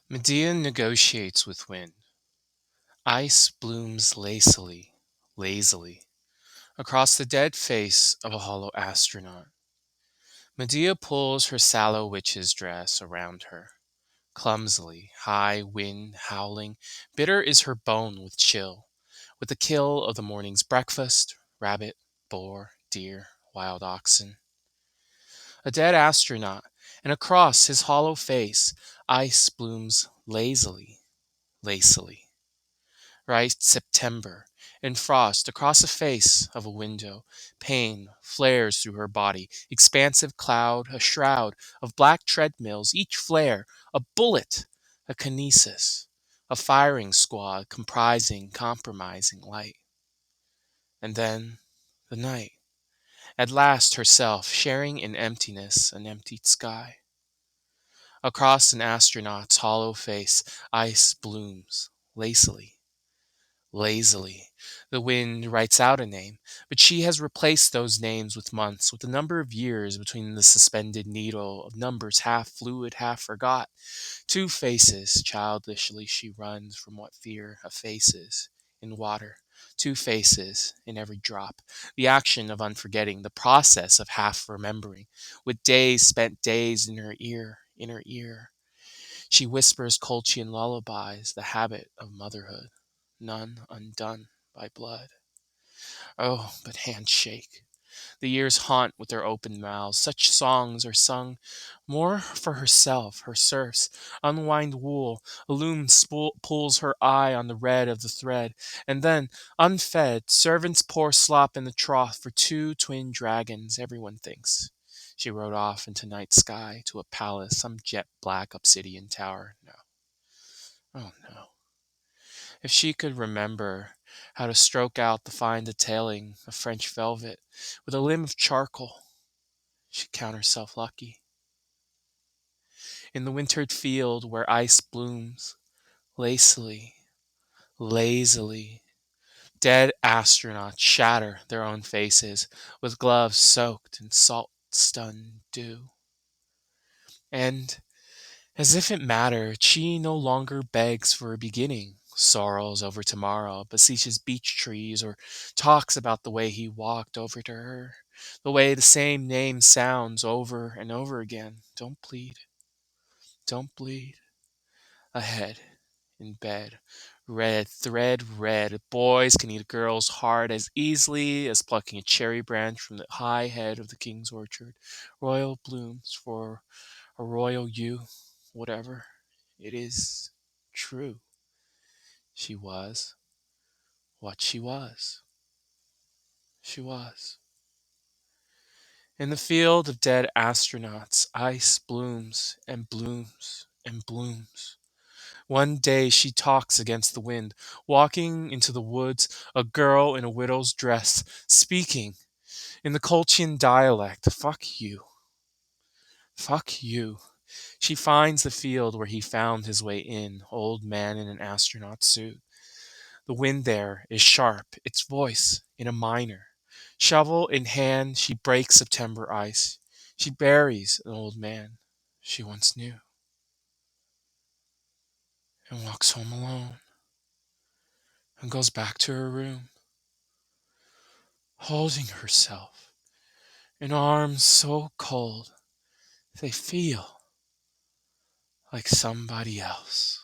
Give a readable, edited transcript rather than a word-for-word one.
Medea negotiates with wind. Ice blooms lazily, across the dead face of a hollow astronaut. Medea pulls her sallow witch's dress around her. Clumsily, high wind howling, bitter is her bone with chill, with the kill of the morning's breakfast, rabbit, boar, deer, wild oxen. A dead astronaut, and across his hollow face, ice blooms lacily. Right September, in frost across the face of a window, pain flares through her body, expansive cloud, a shroud of black treadmills, each flare a bullet, a kinesis, a firing squad comprising compromising light. And then the night, at last herself sharing in emptiness an emptied sky. Across an astronaut's hollow face, ice blooms lazily. The wind writes out a name, but she has replaced those names with months, with the number of years between the suspended needle of numbers half fluid, half forgot. Two faces, childishly she runs from what fear effaces. In water, two faces in every drop. The action of unforgetting, the process of half remembering, with days spent days in her ear. She whispers Colchian lullabies, the habit of motherhood, none undone by blood. Oh, but hands shake. The years haunt with their open mouths. Such songs are sung more for herself, her serfs. Unwind wool, a loom pulls her eye on the red of the thread. And then, unfed, servants pour slop in the trough for two twin dragons, everyone thinks. She rode off into night sky to a palace, some jet black obsidian tower. No. Oh no. If she could remember how to stroke out the fine detailing of French velvet with a limb of charcoal, she'd count herself lucky. In the wintered field where ice blooms, lacily, lazily, dead astronauts shatter their own faces with gloves soaked in salt-stunned dew. And as if it mattered, she no longer begs for a beginning, sorrows over tomorrow, beseeches beech trees, or talks about the way he walked over to her, the way the same name sounds over and over again. Don't bleed. Ahead, in bed, red, thread red. Boys can eat a girl's heart as easily as plucking a cherry branch from the high head of the king's orchard. Royal blooms for a royal you, whatever. It is true. She was what she was. She was. In the field of dead astronauts, ice blooms and blooms and blooms. One day she talks against the wind, walking into the woods, a girl in a widow's dress, speaking in the Colchian dialect. Fuck you. Fuck you. She finds the field where he found his way in, old man in an astronaut suit. The wind there is sharp, its voice in a minor. Shovel in hand, she breaks September ice. She buries an old man she once knew and walks home alone and goes back to her room, holding herself in arms so cold they feel like somebody else.